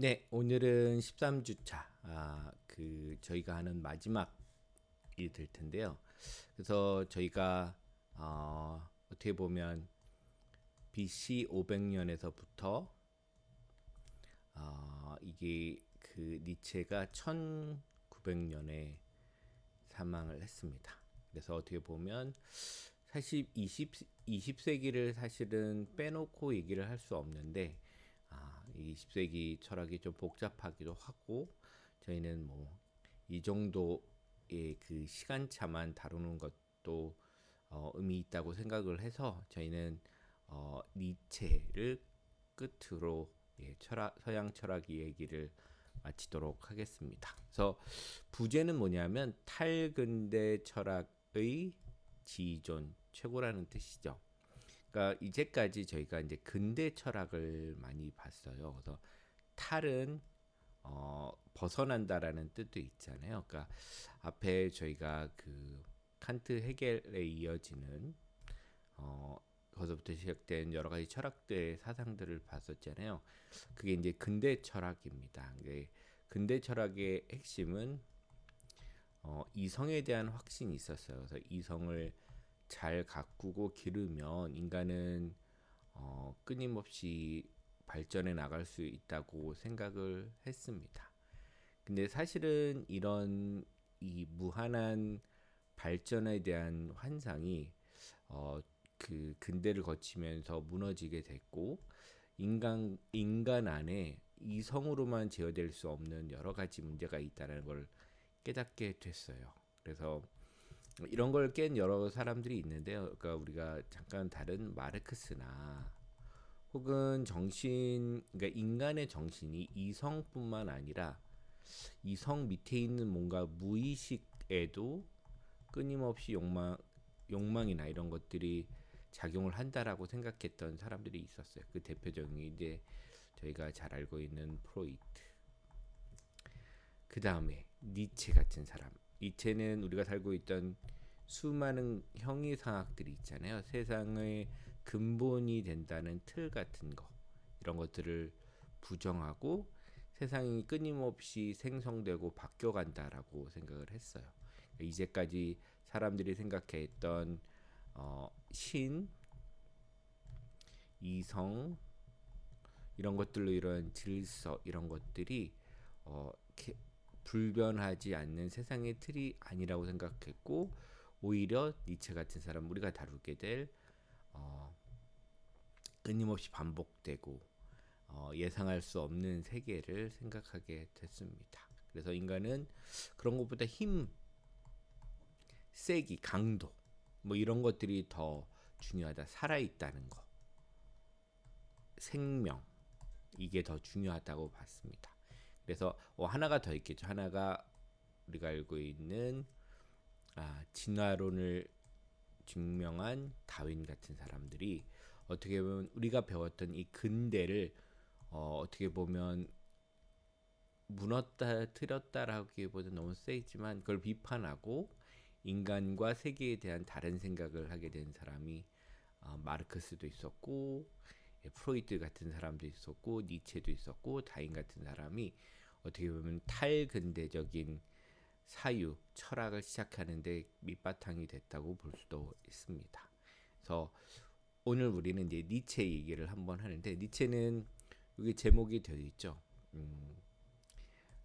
네, 오늘은 13주차, 저희가 하는 마지막이 될 텐데요. 그래서 저희가, 어떻게 보면 BC 500년에서부터, 이게 그 니체가 1900년에 사망을 했습니다. 그래서 어떻게 보면 사실 20세기를 사실은 빼놓고 얘기를 할 수 없는데, 이 20세기 철학이 좀 복잡하기도 하고 저희는 뭐 이 정도의 그 시간차만 다루는 것도 의미 있다고 생각을 해서 저희는 니체를 끝으로 서양 철학 얘기를 마치도록 하겠습니다. 그래서 부제는 뭐냐면 탈근대 철학의 지존 최고라는 뜻이죠. 그러니까 이제까지 저희가 이제 근대 철학을 많이 봤어요. 그래서 탈은 벗어난다라는 뜻도 있잖아요. 그러니까 앞에 저희가 그 칸트 헤겔에 이어지는 거기서부터 시작된 여러 가지 철학들의 사상들을 봤었잖아요. 그게 이제 근대 철학입니다. 근대 철학의 핵심은 이성에 대한 확신이 있었어요. 그래서 이성을 잘 가꾸고 기르면 인간은 끊임없이 발전해 나갈 수 있다고 생각을 했습니다. 근데 사실은 이런 이 무한한 발전에 대한 환상이 어, 그 근대를 거치면서 무너지게 됐고 인간 안에 이성으로만 제어될 수 없는 여러 가지 문제가 있다는 걸 깨닫게 됐어요. 그래서 이런 걸 깬 여러 사람들이 있는데요. 그러니까 우리가 잠깐 다른 마르크스나 혹은 그러니까 인간의 정신이 이성뿐만 아니라 이성 밑에 있는 뭔가 무의식에도 끊임없이 욕망이나 이런 것들이 작용을 한다라고 생각했던 사람들이 있었어요. 그 대표적인 이제 저희가 잘 알고 있는 프로이트. 그 다음에 니체 같은 사람. 니체는 우리가 살고 있던 수많은 형이상학들이 있잖아요. 세상의 근본이 된다는 틀 같은 거 이런 것들을 부정하고 세상이 끊임없이 생성되고 바뀌어간다라고 생각을 했어요. 이제까지 사람들이 생각했던 신, 이성 이런 것들로 이런 질서 이런 것들이 불변하지 않는 세상의 틀이 아니라고 생각했고 오히려 니체 같은 사람 우리가 다루게 될 끊임없이 반복되고 예상할 수 없는 세계를 생각하게 됐습니다. 그래서 인간은 그런 것보다 힘, 세기, 강도 뭐 이런 것들이 더 중요하다. 살아있다는 거, 생명 이게 더 중요하다고 봤습니다. 그래서 하나가 더 있겠죠. 하나가 우리가 알고 있는 진화론을 증명한 다윈 같은 사람들이 어떻게 보면 우리가 배웠던 이 근대를 어떻게 보면 무너다 틀었다라기보다 너무 세지만 그걸 비판하고 인간과 세계에 대한 다른 생각을 하게 된 사람이 마르크스도 있었고 프로이트 같은 사람도 있었고 니체도 있었고 다인 같은 사람이 어떻게 보면 탈근대적인 사유, 철학을 시작하는데 밑바탕이 됐다고 볼 수도 있습니다. 그래서 오늘 우리는 이제 니체 얘기를 한번 하는데 니체는 여기 제목이 되어 있죠.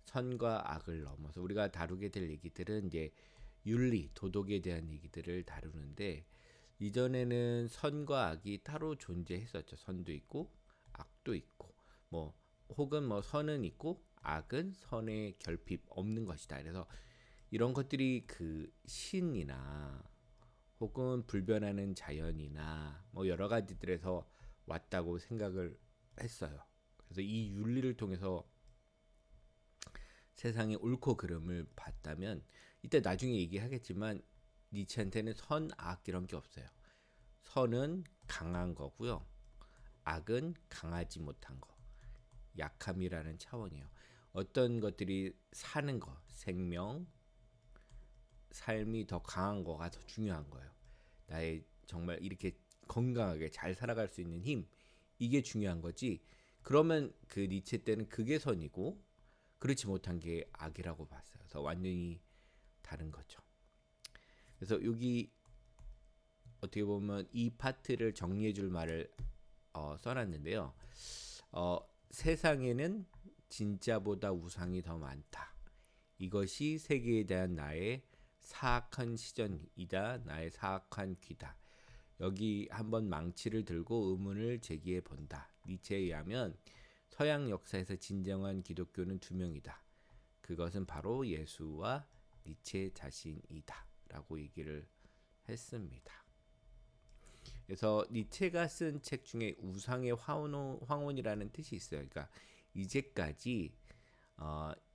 선과 악을 넘어서 우리가 다루게 될 얘기들은 이제 윤리, 도덕에 대한 얘기들을 다루는데 이전에는 선과 악이 따로 존재했었죠. 선도 있고 악도 있고 뭐 혹은 뭐 선은 있고 악은 선의 결핍 없는 것이다. 그래서 이런 것들이 그 신이나 혹은 불변하는 자연이나 뭐 여러 가지들에서 왔다고 생각을 했어요. 그래서 이 윤리를 통해서 세상의 옳고 그름을 봤다면 이때 나중에 얘기하겠지만 니체한테는 선, 악 이런 게 없어요. 선은 강한 거고요. 악은 강하지 못한 거. 약함이라는 차원이에요. 어떤 것들이 사는 거, 생명, 삶이 더 강한 거가 더 중요한 거예요. 나의 정말 이렇게 건강하게 잘 살아갈 수 있는 힘 이게 중요한 거지. 그러면 그 니체 때는 그게 선이고 그렇지 못한 게 악이라고 봤어요. 그래서 완전히 다른 거죠. 그래서 여기 어떻게 보면 이 파트를 정리해 줄 말을 써놨는데요. 세상에는 진짜보다 우상이 더 많다. 이것이 세계에 대한 나의 사악한 시전이다. 나의 사악한 귀다. 여기 한번 망치를 들고 의문을 제기해 본다. 니체에 의하면 서양 역사에서 진정한 기독교는 두 명이다. 그것은 바로 예수와 니체 자신이다. 라고 얘기를 했습니다. 그래서 니체가 쓴 책 중에 우상의 황혼이라는 뜻이 있어요. 그러니까 이제까지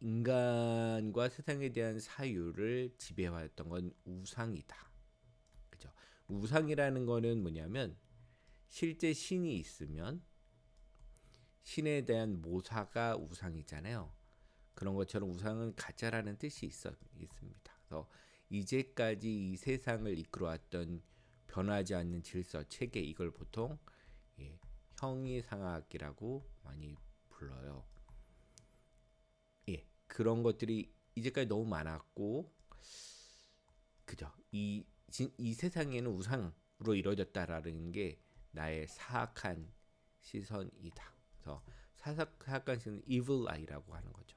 인간과 세상에 대한 사유를 지배해왔던 건 우상이다. 그죠? 우상이라는 거는 뭐냐면 실제 신이 있으면 신에 대한 모사가 우상이잖아요. 그런 것처럼 우상은 가짜라는 뜻이 있습니다. 그래서 이제까지 이 세상을 이끌어왔던 변하지 않는 질서, 체계 이걸 보통 형이상학이라고 많이 불러요. 그런 것들이 이제까지 너무 많았고, 그죠? 이 세상에는 우상으로 이루어졌다라는 게 나의 사악한 시선이다. 그래서 사악한 시선은 evil eye라고 하는 거죠.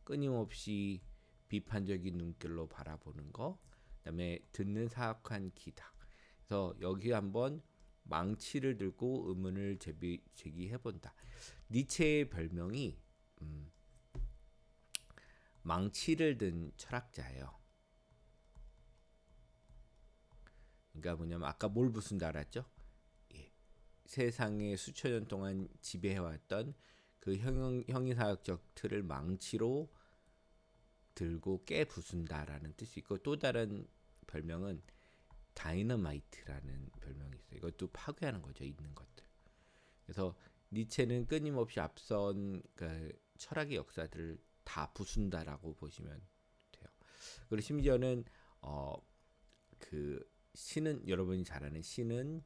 끊임없이 비판적인 눈길로 바라보는 거, 그다음에 듣는 사악한 귀다. 그래서 여기 한번 망치를 들고 의문을 제기해 본다. 니체의 별명이 망치를 든 철학자예요. 그러니까 뭐냐면 아까 뭘 부순다 알았죠? 세상에 수천 년 동안 지배해왔던 그 형이사학적 틀을 망치로 들고 깨부순다라는 뜻이 있고 또 다른 별명은 다이너마이트라는 별명이 있어요. 이것도 파괴하는 거죠. 있는 것들. 그래서 니체는 끊임없이 앞선 그 철학의 역사들을 다 부순다라고 보시면 돼요. 그리고 심지어는 그 신은 여러분이 잘 아는 신은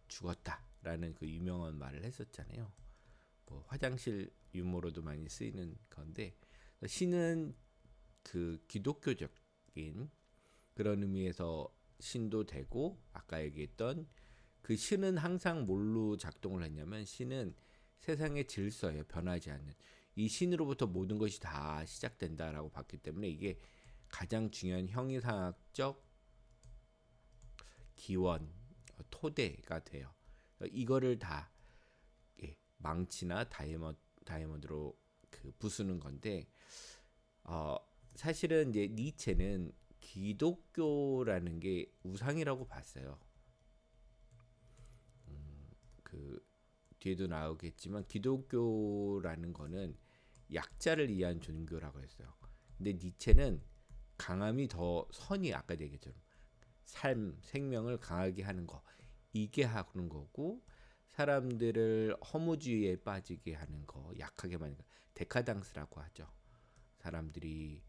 죽었다라는 그 유명한 말을 했었잖아요. 뭐 화장실 유머로도 많이 쓰이는 건데 신은 그 기독교적인 그런 의미에서 신도 되고 아까 얘기했던 그 신은 항상 뭘로 작동을 했냐면 신은 세상의 질서에 변하지 않는 이 신으로부터 모든 것이 다 시작된다라고 봤기 때문에 이게 가장 중요한 형이상학적 기원 토대가 돼요. 이거를 다 망치나 다이아몬드로 그 부수는 건데 사실은 이제 니체는 기독교라는 게 우상이라고 봤어요. 그 뒤에도 나오겠지만 기독교라는 거는 약자를 위한 종교라고 했어요. 근데 니체는 강함이 더 선이 아까 얘기했처럼 삶, 생명을 강하게 하는 거 이게 하는 거고 사람들을 허무주의에 빠지게 하는 거 약하게 만드는 거 데카당스라고 하죠. 사람들이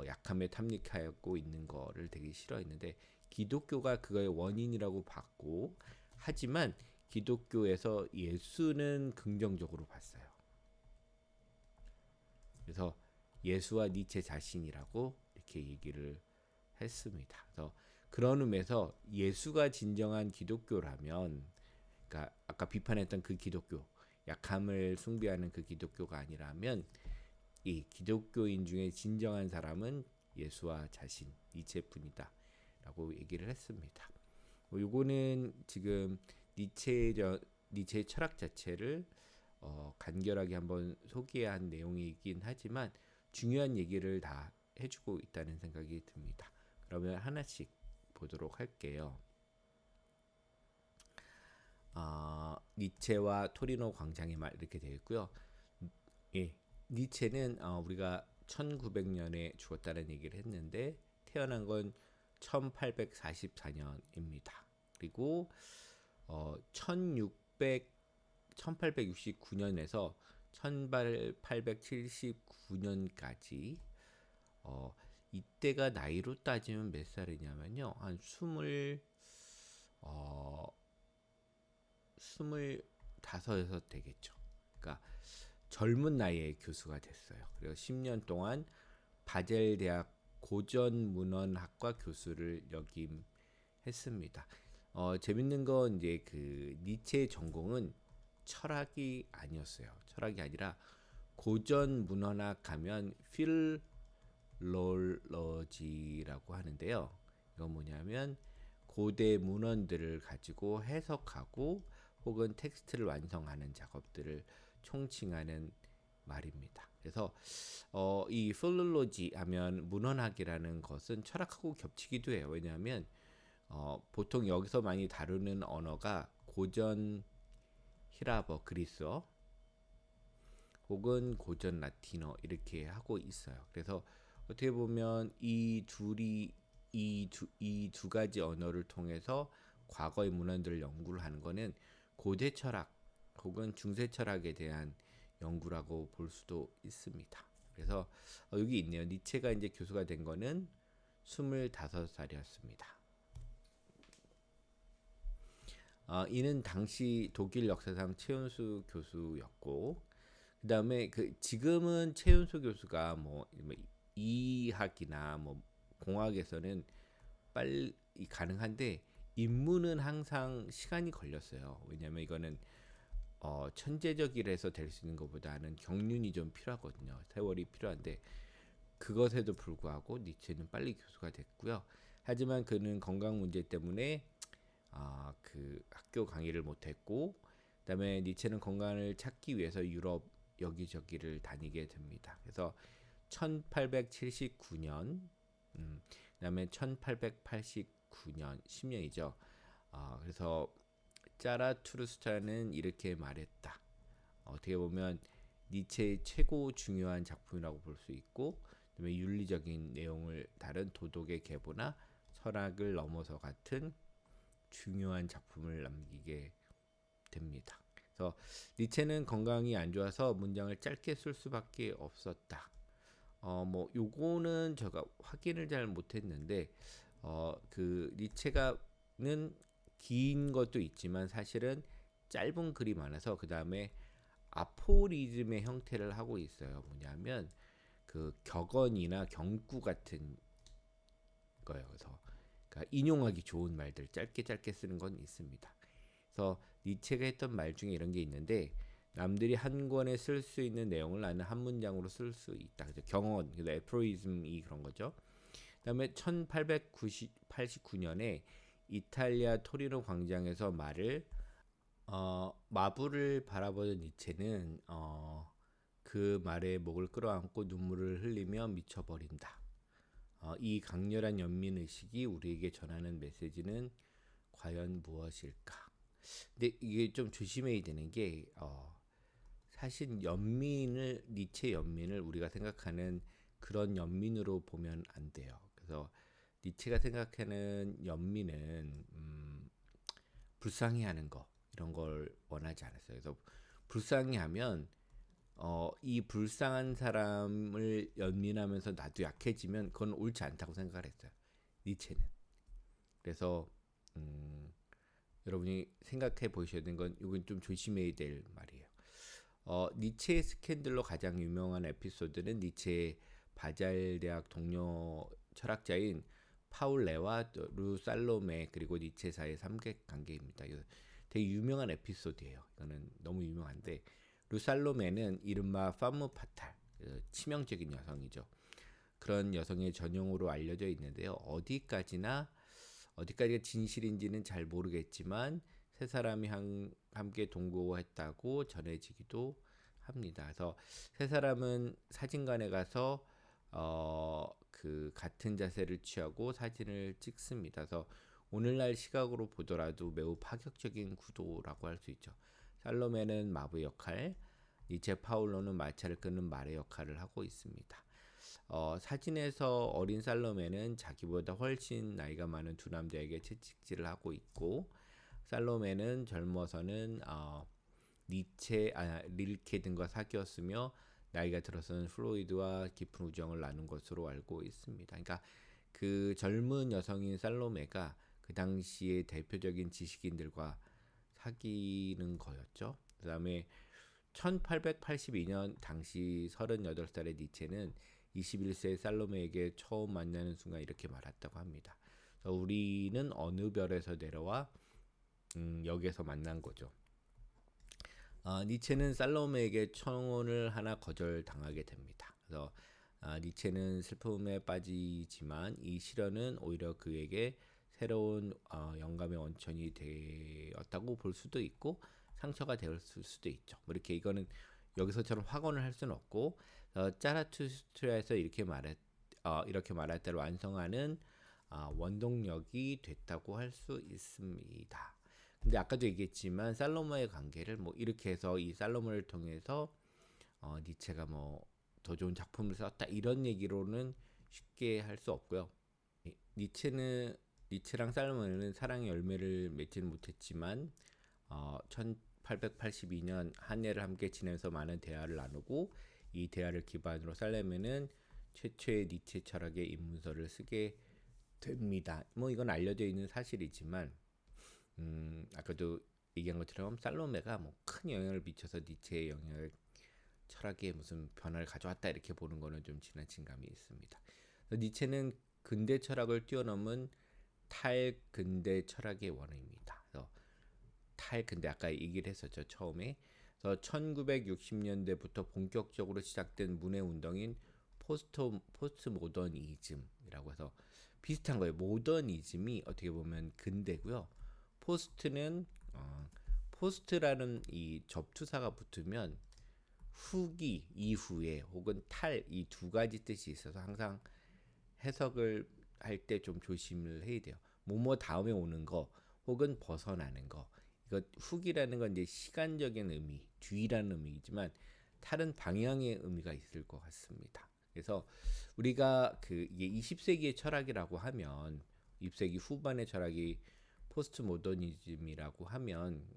약함에 탐닉하고 있는 거를 되게 싫어했는데 기독교가 그거의 원인이라고 봤고 하지만 기독교에서 예수는 긍정적으로 봤어요. 그래서 예수와 니체 자신이라고 이렇게 얘기를 했습니다. 그래서 그런 의미에서 예수가 진정한 기독교라면 그러니까 아까 비판했던 그 기독교 약함을 숭배하는 그 기독교가 아니라면 이 기독교인 중에 진정한 사람은 예수와 자신 니체뿐이다 라고 얘기를 했습니다. 요거는 지금 니체의 철학 자체를 간결하게 한번 소개한 내용이긴 하지만 중요한 얘기를 다 해주고 있다는 생각이 듭니다. 그러면 하나씩 보도록 할게요. 니체와 토리노 광장의 말 이렇게 되어 있고요. 니체는 우리가 1900년에 죽었다는 얘기를 했는데 태어난 건 1844년입니다. 그리고 1869년에서 1879년까지 이때가 나이로 따지면 몇 살이냐면요. 한 25에서 되겠죠. 그러니까 젊은 나이에 교수가 됐어요. 그래서 10년 동안 바젤 대학 고전문헌학과 교수를 역임했습니다. 재밌는 건 이제 그 니체의 전공은 철학이 아니었어요. 철학이 아니라 고전문헌학 가면 필롤로지라고 하는데요. 이건 뭐냐면 고대 문헌들을 가지고 해석하고 혹은 텍스트를 완성하는 작업들을 총칭하는 말입니다. 그래서 이 필롤로지 하면 문헌학이라는 것은 철학하고 겹치기도 해요. 왜냐하면 보통 여기서 많이 다루는 언어가 고전 히라버 그리스어 혹은 고전 라틴어 이렇게 하고 있어요. 그래서 어떻게 보면 이 두 가지 언어를 통해서 과거의 문헌들을 연구를 하는 것은 고대 철학 혹은 중세 철학에 대한 연구라고 볼 수도 있습니다. 그래서 여기 있네요. 니체가 이제 교수가 된 거는 25살이었습니다. 이는 당시 독일 역사상 최연소 교수였고, 그 다음에 지금은 최연소 교수가 뭐 이학이나 뭐 공학에서는 빨리 가능한데 인문은 항상 시간이 걸렸어요. 왜냐하면 이거는 천재적이라서 될 수 있는 것보다는 경륜이 좀 필요하거든요. 세월이 필요한데 그것에도 불구하고 니체는 빨리 교수가 됐고요. 하지만 그는 건강 문제 때문에 그 학교 강의를 못했고, 그다음에 니체는 건강을 찾기 위해서 유럽 여기저기를 다니게 됩니다. 그래서 1879년, 그다음에 1889년 10년이죠. 그래서 짜라투르스트라는 이렇게 말했다. 어떻게 보면 니체의 최고 중요한 작품이라고 볼 수 있고, 그다음에 윤리적인 내용을 다룬 도덕의 계보나 철학을 넘어서 같은 중요한 작품을 남기게 됩니다. 그래서 니체는 건강이 안 좋아서 문장을 짧게 쓸 수밖에 없었다. 뭐 요거는 제가 확인을 잘 못했는데 그 니체가는 긴 것도 있지만 사실은 짧은 글이 많아서 그 다음에 아포리즘의 형태를 하고 있어요. 뭐냐면 그 격언이나 경구 같은 거예요. 그래서 그러니까 인용하기 좋은 말들 짧게 짧게 쓰는 건 있습니다. 그래서 니체가 했던 말 중에 이런 게 있는데 남들이 한 권에 쓸 수 있는 내용을 나는 한 문장으로 쓸 수 있다. 그래서 경언, 그래서 애프로이즘이 그런 거죠. 그다음에 1889년에 이탈리아 토리노 광장에서 말을 마부를 바라보는 니체는 그 말에 목을 끌어안고 눈물을 흘리며 미쳐버린다. 이 강렬한 연민의식이 우리에게 전하는 메시지는 과연 무엇일까? 근데 이게 좀 조심해야 되는 게 사실 니체 연민을 우리가 생각하는 그런 연민으로 보면 안 돼요. 그래서 니체가 생각하는 연민은 불쌍해하는 거 이런 걸 원하지 않았어요. 그래서 불쌍해하면 이 불쌍한 사람을 연민하면서 나도 약해지면 그건 옳지 않다고 생각을 했어요. 니체는. 그래서 여러분이 생각해 보셔야 되는 건 이건 좀 조심해야 될 말이에요. 니체의 스캔들로 가장 유명한 에피소드는 니체의 바잘 대학 동료 철학자인 파울레와 루 살로메 그리고 니체 사이의 삼각 관계입니다. 되게 유명한 에피소드예요. 이거는 너무 유명한데 루 살로메는 이른바 파무 파탈 치명적인 여성이죠. 그런 여성의 전형으로 알려져 있는데요. 어디까지가 진실인지는 잘 모르겠지만 세 사람이 함께 동거했다고 전해지기도 합니다. 그래서 세 사람은 사진관에 가서 그 같은 자세를 취하고 사진을 찍습니다. 그래서 오늘날 시각으로 보더라도 매우 파격적인 구도라고 할 수 있죠. 살로메는 마부 역할, 니체 파울로는 마차를 끄는 말의 역할을 하고 있습니다. 사진에서 어린 살로메는 자기보다 훨씬 나이가 많은 두 남자에게 채찍질을 하고 있고 살로메는 젊어서는 릴케 등과 사귀었으며 나이가 들어서는 프로이드와 깊은 우정을 나눈 것으로 알고 있습니다. 그러니까 그 젊은 여성인 살로메가 그 당시의 대표적인 지식인들과 사귀는 거였죠. 그다음에 1882년 당시 38살의 니체는 21세의 살로메에게 처음 만나는 순간 이렇게 말했다고 합니다. 우리는 어느 별에서 내려와 여기에서 만난 거죠. 니체는 살로메에게 청혼을 하나 거절당하게 됩니다. 그래서 니체는 슬픔에 빠지지만 이 시련은 오히려 그에게 새로운 영감의 원천이 되었다고 볼 수도 있고 상처가 되었을 수도 있죠. 뭐 이렇게 이거는 여기서처럼 확언을 할 수는 없고 짜라투스트라에서 이렇게 말할 때를 완성하는 원동력이 됐다고 할 수 있습니다. 근데 아까도 얘기했지만 살로모의 관계를 뭐 이렇게 해서 이 살로모를 통해서 니체가 뭐 더 좋은 작품을 썼다 이런 얘기로는 쉽게 할 수 없고요. 니체랑 살로모는 사랑의 열매를 맺지는 못했지만 1882년 한 해를 함께 지내면서 많은 대화를 나누고 이 대화를 기반으로 살로메는 최초의 니체 철학의 입문서를 쓰게 됩니다. 뭐 이건 알려져 있는 사실이지만 아까도 얘기한 것처럼 살로메가 뭐 큰 영향을 미쳐서 니체의 영향을 철학에 무슨 변화를 가져왔다 이렇게 보는 거는 좀 지나친 감이 있습니다. 니체는 근대 철학을 뛰어넘은 탈근대 철학의 원인입니다. 그래서 탈근대 아까 얘기를 했었죠 처음에. 그래서 1960년대부터 본격적으로 시작된 문해 운동인 포스트 모더니즘이라고 해서 비슷한 거예요. 모더니즘이 어떻게 보면 근대고요. 포스트라는 이 접투사가 붙으면 후기 이후에 혹은 탈 이 두 가지 뜻이 있어서 항상 해석을 할 때 좀 조심을 해야 돼요. 뭐뭐 다음에 오는 거 혹은 벗어나는 거. 이거 후기라는 건 이제 시간적인 의미, 뒤라는 의미이지만 탈은 방향의 의미가 있을 것 같습니다. 그래서 우리가 이게 20세기의 철학이라고 하면 20세기 후반의 철학이 포스트 모더니즘이라고 하면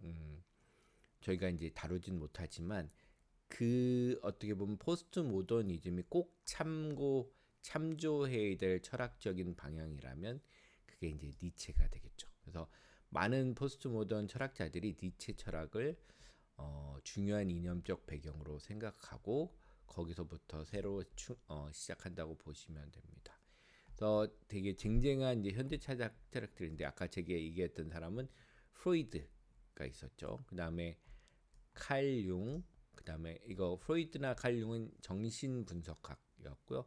저희가 이제 다루진 못하지만 어떻게 보면 포스트 모더니즘이 꼭 참조해야 될 철학적인 방향이라면 그게 이제 니체가 되겠죠. 그래서 많은 포스트 모던 철학자들이 니체 철학을 중요한 이념적 배경으로 생각하고 거기서부터 새로 시작한다고 보시면 됩니다. 그래서 되게 쟁쟁한 이제 현대 철학들인데 아까 제가 얘기했던 사람은 프로이드가 있었죠. 그 다음에 칼 융, 그 다음에 이거 프로이드나 칼 융은 정신 분석학이었고요.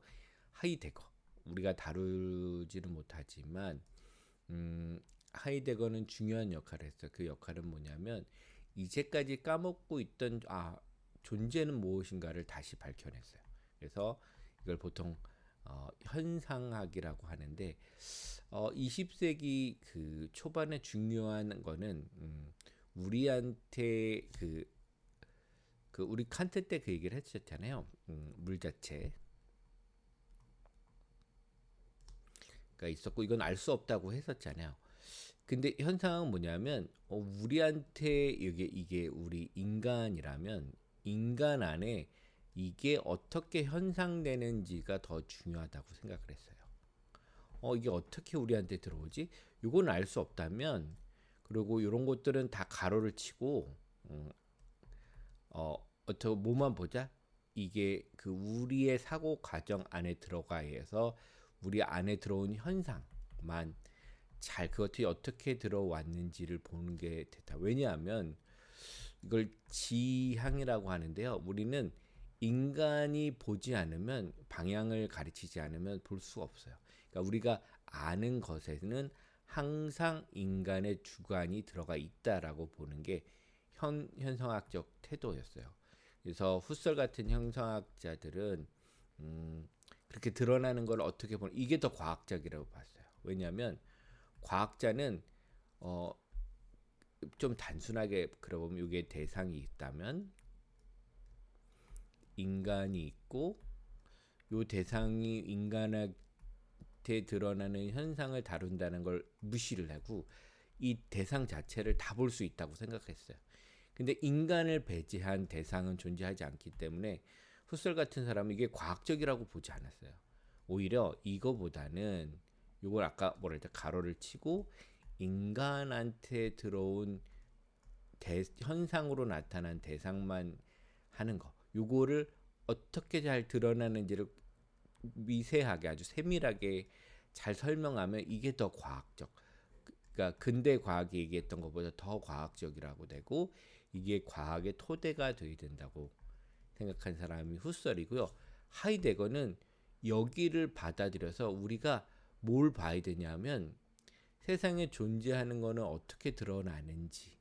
하이데거 우리가 다루지는 못하지만 하이데거는 중요한 역할을 했어요. 그 역할은 뭐냐면 이제까지 까먹고 있던 존재는 무엇인가를 다시 밝혀냈어요. 그래서 이걸 보통 현상학이라고 하는데 20세기 그 초반에 중요한 거는 우리한테 우리 칸트 때 그 얘기를 했었잖아요. 물자체가 있었고 이건 알 수 없다고 했었잖아요. 근데 현상은 뭐냐면 우리한테 이게 우리 인간이라면 인간 안에 이게 어떻게 현상되는지가 더 중요하다고 생각을 했어요. 이게 어떻게 우리한테 들어오지? 이건 알 수 없다면 그리고 이런 것들은 다 가로를 치고 어떻게 뭐만 보자? 이게 우리의 사고 과정 안에 들어가야 우리 안에 들어온 현상만 잘 그것이 어떻게 들어왔는지를 보는 게 됐다. 왜냐하면 이걸 지향이라고 하는데요. 우리는 인간이 보지 않으면 방향을 가르치지 않으면 볼 수 없어요. 그러니까 우리가 아는 것에는 항상 인간의 주관이 들어가 있다라고 보는 게 현상학적 태도였어요. 그래서 후설 같은 형성학자들은 그렇게 드러나는 걸 어떻게 보면 이게 더 과학적이라고 봤어요. 왜냐하면 과학자는 좀 단순하게 그려보면 이게 대상이 있다면 인간이 있고 이 대상이 인간한테 드러나는 현상을 다룬다는 걸 무시를 하고 이 대상 자체를 다 볼 수 있다고 생각했어요. 근데 인간을 배제한 대상은 존재하지 않기 때문에 후설 같은 사람은 이게 과학적이라고 보지 않았어요. 오히려 이거보다는 이걸 아까 가로를 치고 인간한테 들어온 현상으로 나타난 대상만 하는 거. 요거를 어떻게 잘 드러나는지를 미세하게 아주 세밀하게 잘 설명하면 이게 더 과학적. 그러니까 근대 과학이 얘기했던 것보다 더 과학적이라고 되고 이게 과학의 토대가 되어야 된다고 생각한 사람이 후설이고요. 하이데거는 여기를 받아들여서 우리가 뭘 봐야 되냐면 세상에 존재하는 거는 어떻게 드러나는지,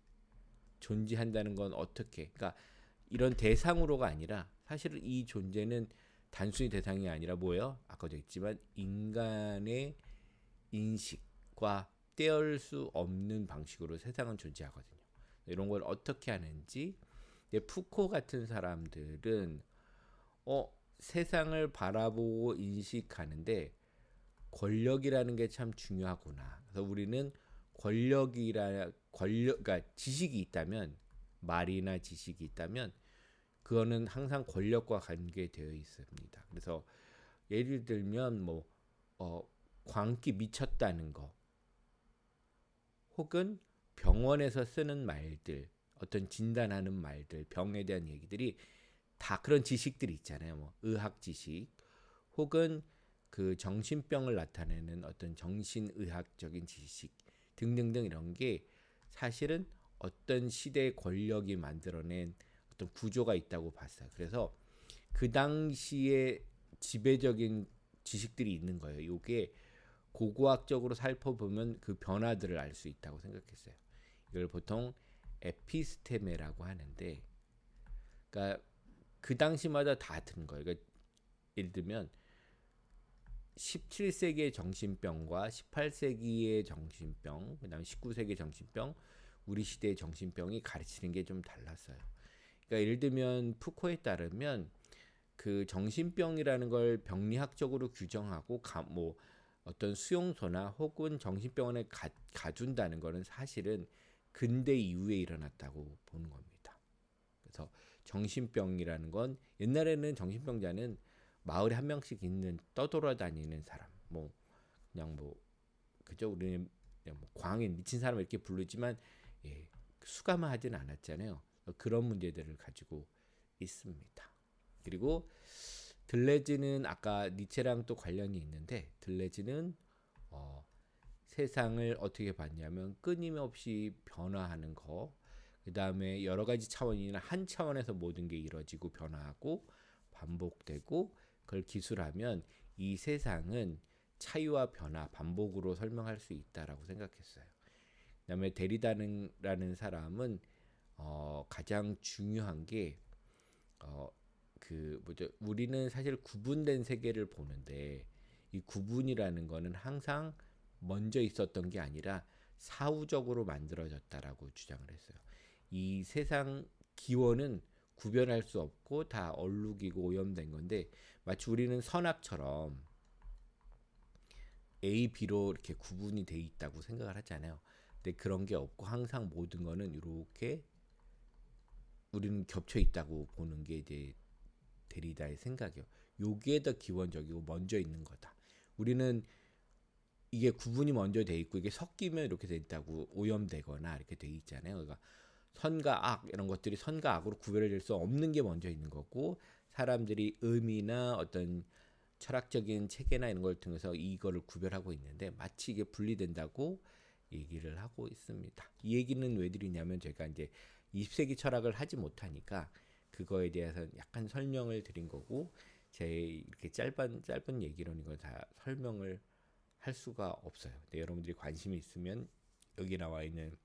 존재한다는 건 어떻게, 그러니까 이런 대상으로가 아니라 사실 이 존재는 단순히 대상이 아니라 뭐예요? 아까도 했지만 인간의 인식과 떼을 수 없는 방식으로 세상은 존재하거든요. 이런 걸 어떻게 하는지 푸코 같은 사람들은 세상을 바라보고 인식하는데 권력이라는 게 참 중요하구나. 그래서 우리는 그러니까 지식이 있다면 말이나 지식이 있다면 그거는 항상 권력과 관계되어 있습니다. 그래서 예를 들면 광기 미쳤다는 거, 혹은 병원에서 쓰는 말들, 어떤 진단하는 말들, 병에 대한 얘기들이 다 그런 지식들이 있잖아요. 의학 지식, 혹은 그 정신병을 나타내는 어떤 정신의학적인 지식 등등등 이런 게 사실은 어떤 시대의 권력이 만들어낸 어떤 구조가 있다고 봤어요. 그래서 그 당시에 지배적인 지식들이 있는 거예요. 이게 고고학적으로 살펴보면 그 변화들을 알 수 있다고 생각했어요. 이걸 보통 에피스테메라고 하는데, 그러니까 그 당시마다 다 다른 거예요. 그러니까 예를 들면 17세기의 정신병과 18세기의 정신병, 그다음에 19세기의 정신병, 우리 시대의 정신병이 가르치는 게 좀 달랐어요. 그러니까 예를 들면 푸코에 따르면 그 정신병이라는 걸 병리학적으로 규정하고 어떤 수용소나 혹은 정신병원에 가둔다는 거는 사실은 근대 이후에 일어났다고 보는 겁니다. 그래서 정신병이라는 건 옛날에는 정신병자는 마을에 한 명씩 있는 떠돌아다니는 사람, 그냥 그죠? 우리는 그냥 광인 미친 사람 이렇게 부르지만 수감하지는 않았잖아요. 그런 문제들을 가지고 있습니다. 그리고 들레즈는 아까 니체랑 또 관련이 있는데 들레즈는 세상을 어떻게 봤냐면 끊임없이 변화하는 거, 그 다음에 여러 가지 차원이나 한 차원에서 모든 게 이루어지고 변화하고 반복되고 그걸 기술하면 이 세상은 차이와 변화, 반복으로 설명할 수 있다라고 생각했어요. 그다음에 데리다라는 사람은 가장 중요한 게 우리는 사실 구분된 세계를 보는데 이 구분이라는 거는 항상 먼저 있었던 게 아니라 사후적으로 만들어졌다라고 주장을 했어요. 이 세상 기원은 구별할 수 없고 다 얼룩이고 오염된 건데 마치 우리는 선악처럼 A, B로 이렇게 구분이 돼 있다고 생각을 하잖아요. 근데 그런 게 없고 항상 모든 거는 이렇게 우리는 겹쳐 있다고 보는 게 이제 데리다의 생각이요. 요게 더 기본적이고 먼저 있는 거다. 우리는 이게 구분이 먼저 돼 있고 이게 섞이면 이렇게 돼 있다고 오염되거나 이렇게 돼 있잖아요. 그러니까 선과 악 이런 것들이 선과 악으로 구별될 수 없는 게 먼저 있는 거고 사람들이 의미나 어떤 철학적인 체계나 이런 걸 통해서 이거를 구별하고 있는데 마치 이게 분리된다고 얘기를 하고 있습니다. 이 얘기는 왜 드리냐면 제가 이제 20세기 철학을 하지 못하니까 그거에 대해서 약간 설명을 드린 거고 제 이렇게 짧은 얘기로는 이걸 다 설명을 할 수가 없어요. 근데 여러분들이 관심이 있으면 여기 나와 있는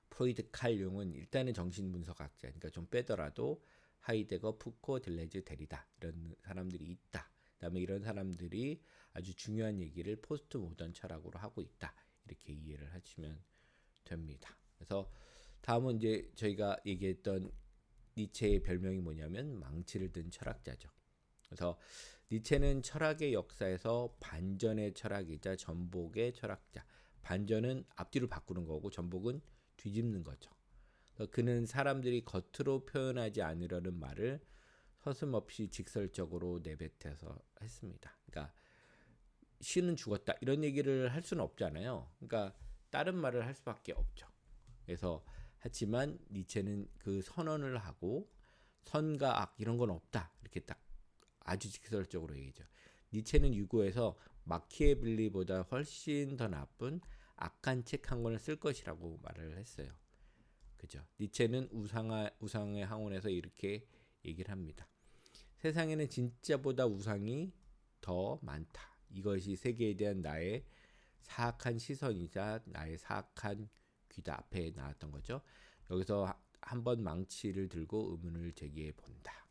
프로이드, 칼 융은 일단은 정신분석학자, 그러니까 좀 빼더라도 하이데거, 푸코, 들레즈, 데리다 이런 사람들이 있다. 그다음에 이런 사람들이 아주 중요한 얘기를 포스트 모던 철학으로 하고 있다. 이렇게 이해를 하시면 됩니다. 그래서 다음은 이제 저희가 얘기했던 니체의 별명이 뭐냐면 망치를 든 철학자죠. 그래서 니체는 철학의 역사에서 반전의 철학이자 전복의 철학자. 반전은 앞뒤로 바꾸는 거고 전복은 뒤집는 거죠. 그래서 그는 사람들이 겉으로 표현하지 않으려는 말을 서슴없이 직설적으로 내뱉어서 했습니다. 그러니까 신은 죽었다 이런 얘기를 할 수는 없잖아요. 그러니까 다른 말을 할 수밖에 없죠. 그래서 하지만 니체는 그 선언을 하고 선과 악 이런 건 없다. 이렇게 딱 아주 직설적으로 얘기죠. 니체는 유고에서 마키애벨리보다 훨씬 더 나쁜 악한 책 한 권을 쓸 것이라고 말을 했어요. 그죠? 니체는 우상의 학원에서 이렇게 얘기를 합니다. 세상에는 진짜보다 우상이 더 많다. 이것이 세계에 대한 나의 사악한 시선이자 나의 사악한 귀다. 앞에 나왔던 거죠. 여기서 한번 망치를 들고 의문을 제기해 본다.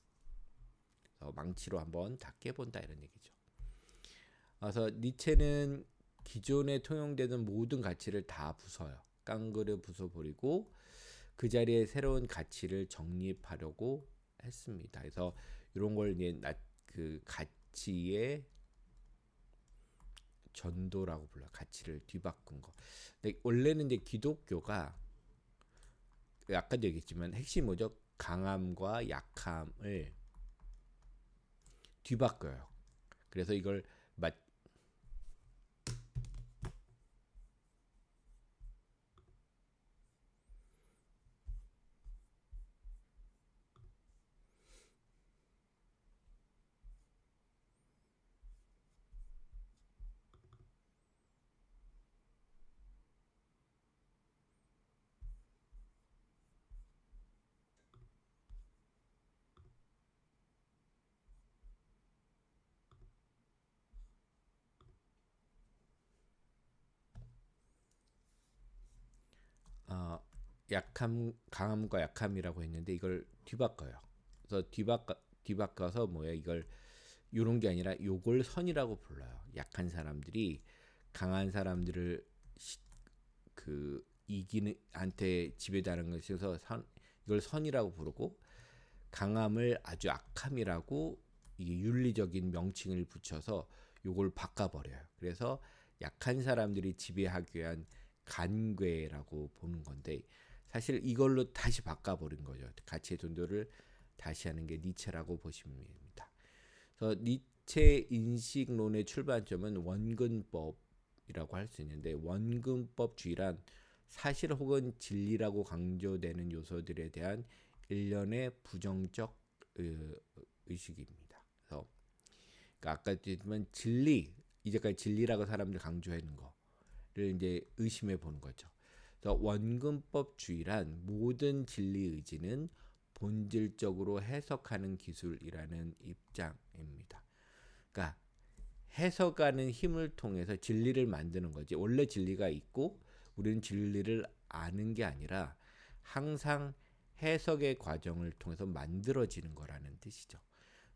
망치로 한번 다 깨본다 이런 얘기죠. 그래서 니체는 기존에 통용되는 모든 가치를 다 부숴요. 깡그려 부숴버리고 그 자리에 새로운 가치를 정립하려고 했습니다. 그래서 이런 걸 이제 그 가치의 전도라고 불러. 가치를 뒤바꾼 거. 근데 원래는 이제 기독교가 아까도 얘기했지만 핵심 뭐죠? 강함과 약함을 뒤바꿔요. 그래서 이걸 강함과 약함이라고 했는데 이걸 뒤바꿔요. 그래서 뒤바꿔서 뭐야 이걸 요런 게 아니라 요걸 선이라고 불러요. 약한 사람들이 강한 사람들을 그 이기는 한테 지배다는 것에서 이걸 선이라고 부르고 강함을 아주 악함이라고 이게 윤리적인 명칭을 붙여서 요걸 바꿔버려요. 그래서 약한 사람들이 지배하기 위한 간괴라고 보는 건데 사실 이걸로 다시 바꿔버린 거죠. 가치의 전도를 다시 하는 게 니체라고 보시면 됩니다. 그래서 니체 인식론의 출발점은 원근법이라고 할 수 있는데 원근법주의란 사실 혹은 진리라고 강조되는 요소들에 대한 일련의 부정적 의식입니다. 그래서 그러니까 아까 했지만 진리 이제까지 진리라고 사람들이 강조하는 거를 이제 의심해 보는 거죠. 그래서 원근법주의란 모든 진리 의지는 본질적으로 해석하는 기술이라는 입장입니다. 그러니까 해석하는 힘을 통해서 진리를 만드는 거지. 원래 진리가 있고 우리는 진리를 아는 게 아니라 항상 해석의 과정을 통해서 만들어지는 거라는 뜻이죠.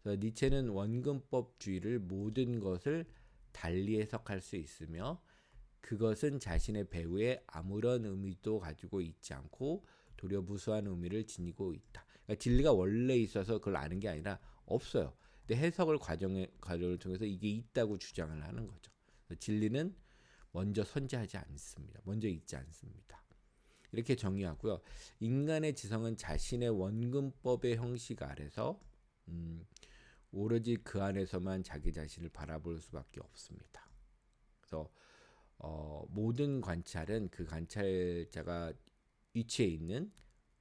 그래서 니체는 원근법주의를 모든 것을 달리 해석할 수 있으며 그것은 자신의 배후에 아무런 의미도 가지고 있지 않고 도리어 무수한 의미를 지니고 있다. 그러니까 진리가 원래 있어서 그걸 아는 게 아니라 없어요. 근데 해석을 과정을 통해서 이게 있다고 주장을 하는 거죠. 진리는 먼저 선재하지 않습니다. 먼저 있지 않습니다. 이렇게 정의하고요. 인간의 지성은 자신의 원근법의 형식 아래서 오로지 그 안에서만 자기 자신을 바라볼 수밖에 없습니다. 그래서 모든 관찰은 그 관찰자가 위치해 있는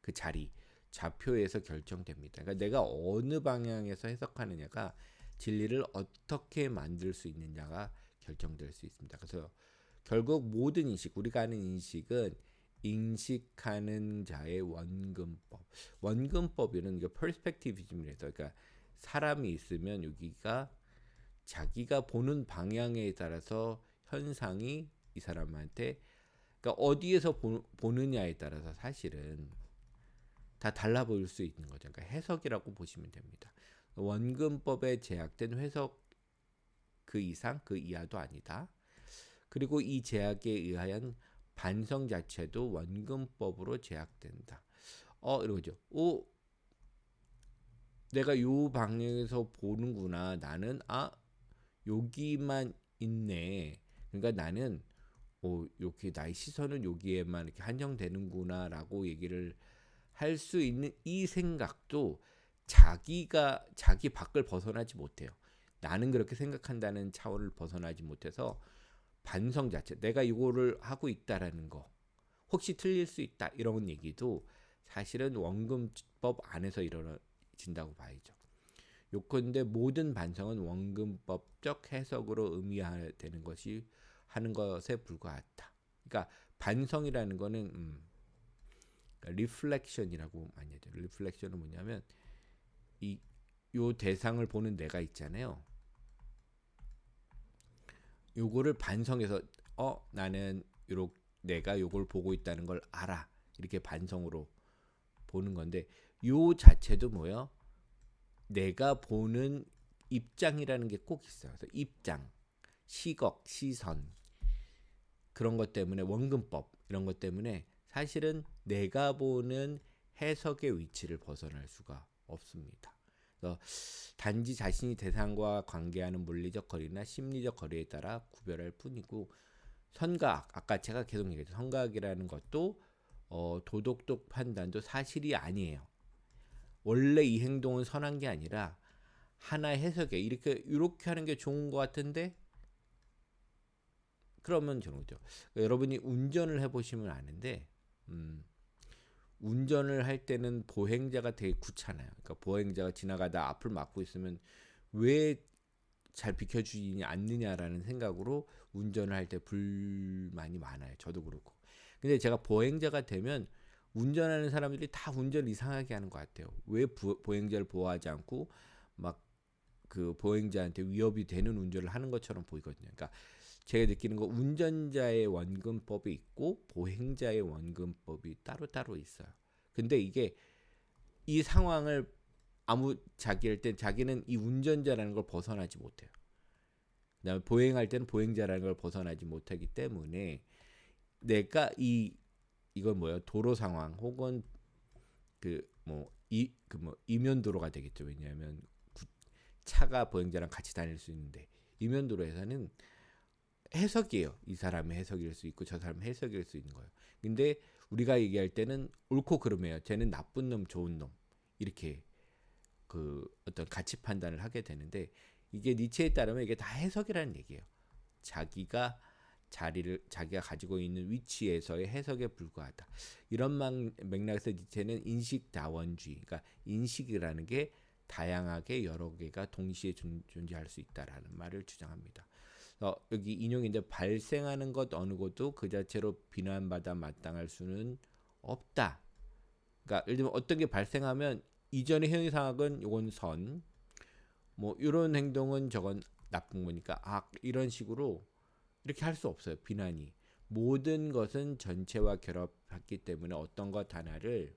그 자리, 좌표에서 결정됩니다. 그러니까 내가 어느 방향에서 해석하느냐가 진리를 어떻게 만들 수 있느냐가 결정될 수 있습니다. 그래서 결국 모든 인식, 우리가 아는 인식은 인식하는 자의 원근법. 원근법이라는 게 퍼스펙티비즘이라서 그러니까 사람이 있으면 여기가 자기가 보는 방향에 따라서 현상이 이 사람한테 그러니까 어디에서 보느냐에 따라서 사실은 다 달라 보일 수 있는 거죠. 그러니까 해석이라고 보시면 됩니다. 원근법에 제약된 해석 그 이상 그 이하도 아니다. 그리고 이 제약에 의하여 반성 자체도 원근법으로 제약된다. 이러죠. 내가 요 방향에서 보는구나. 나는 여기만 있네. 그러니까 나는 이렇게 나의 시선은 여기에만 이렇게 한정되는구나라고 얘기를 할 수 있는 이 생각도 자기 밖을 벗어나지 못해요. 나는 그렇게 생각한다는 차원을 벗어나지 못해서 반성 자체, 내가 이거를 하고 있다라는 거, 혹시 틀릴 수 있다 이런 얘기도 사실은 원근법 안에서 의미진다고 봐야죠. 요건데 모든 반성은 원근법적 해석으로 의미되는 것이 하는 것에 불과하다. 그러니까 반성이라는 거는 리플렉션이라고 많이 하죠. 리플렉션은 뭐냐면 요 대상을 보는 내가 있잖아요. 요거를 반성해서 나는 내가 요걸 보고 있다는 걸 알아. 이렇게 반성으로 보는 건데 요 자체도 뭐예요? 내가 보는 입장이라는 게 꼭 있어요. 그래서 입장, 시각, 시선 그런 것 때문에 원근법 이런 것 때문에 사실은 내가 보는 해석의 위치를 벗어날 수가 없습니다. 그래서 단지 자신이 대상과 관계하는 물리적 거리나 심리적 거리에 따라 구별할 뿐이고 선각, 아까 제가 계속 얘기했죠. 선각이라는 것도 도덕적 판단도 사실이 아니에요. 원래 이 행동은 선한 게 아니라 하나의 해석에 이렇게 하는 게 좋은 것 같은데 그러면 저는 거죠. 여러분이 운전을 해보시면 아는데 운전을 할 때는 보행자가 되게 굳잖아요. 그러니까 보행자가 지나가다 앞을 막고 있으면 왜 잘 비켜주지 않느냐라는 생각으로 운전을 할 때 불만이 많아요. 저도 그렇고. 근데 제가 보행자가 되면 운전하는 사람들이 다 운전을 이상하게 하는 것 같아요. 왜 보행자를 보호하지 않고 막 그 보행자한테 위협이 되는 운전을 하는 것처럼 보이거든요. 그러니까 제가 느끼는 거 운전자의 원근법이 있고 보행자의 원근법이 따로 있어요. 근데 이게 이 상황을 자기일 때 자기는 이 운전자라는 걸 벗어나지 못해요. 그다음에 보행할 때는 보행자라는 걸 벗어나지 못하기 때문에 내가 이건 뭐예요? 도로 상황 혹은 이면도로가 되겠죠. 왜냐하면 차가 보행자랑 같이 다닐 수 있는데 이면도로에서는 해석이에요. 이 사람의 해석일 수 있고 저 사람의 해석일 수 있는 거예요. 근데 우리가 얘기할 때는 옳고 그름이에요. 쟤는 나쁜 놈, 좋은 놈 이렇게 어떤 가치 판단을 하게 되는데 이게 니체에 따르면 이게 다 해석이라는 얘기예요. 자기가 가지고 있는 위치에서의 해석에 불과하다. 이런 맥락에서 니체는 인식다원주의, 그러니까 인식이라는 게 다양하게 여러 개가 동시에 존재할 수 있다라는 말을 주장합니다. 여기 인용인데 발생하는 것 어느 것도 그 자체로 비난받아 마땅할 수는 없다. 그러니까 예를 들면 어떤 게 발생하면 이전의 행위상학은 요건 선, 이런 행동은 저건 나쁜 거니까 이런 식으로 이렇게 할 수 없어요. 비난이 모든 것은 전체와 결합했기 때문에 어떤 것 하나를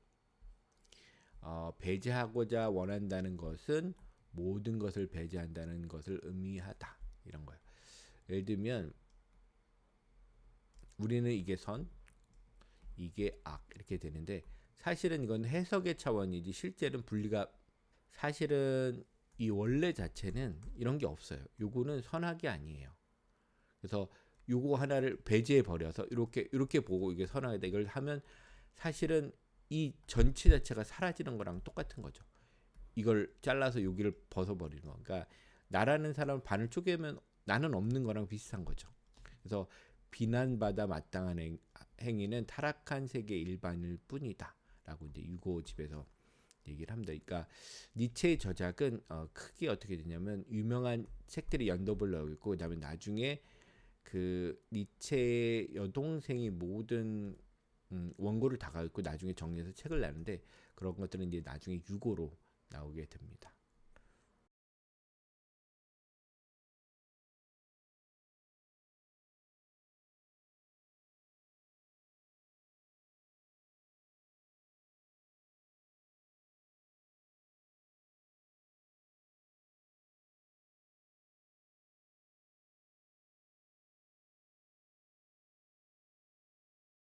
배제하고자 원한다는 것은 모든 것을 배제한다는 것을 의미하다 이런 거예요. 예를 들면 우리는 이게 선, 이게 악 이렇게 되는데 사실은 이건 해석의 차원이지 실제는 분리가 사실은 이 원래 자체는 이런 게 없어요. 요거는 선악이 아니에요. 그래서 요거 하나를 배제해 버려서 이렇게 보고 이게 선악이다 이걸 하면 사실은 이 전체 자체가 사라지는 거랑 똑같은 거죠. 이걸 잘라서 여기를 벗어버리는 거. 그러니까 나라는 사람 반을 쪼개면 나는 없는 거랑 비슷한 거죠. 그래서 비난받아 마땅한 행위는 타락한 세계 일반일 뿐이다라고 이제 유고집에서 얘기를 합니다. 그러니까 니체의 저작은 크게 어떻게 되냐면 유명한 책들이 연도를 넣고 있고 그다음에 나중에 그 니체의 여동생이 모든 원고를 다 갖고 있고 나중에 정리해서 책을 내는데 그런 것들은 이제 나중에 유고로 나오게 됩니다.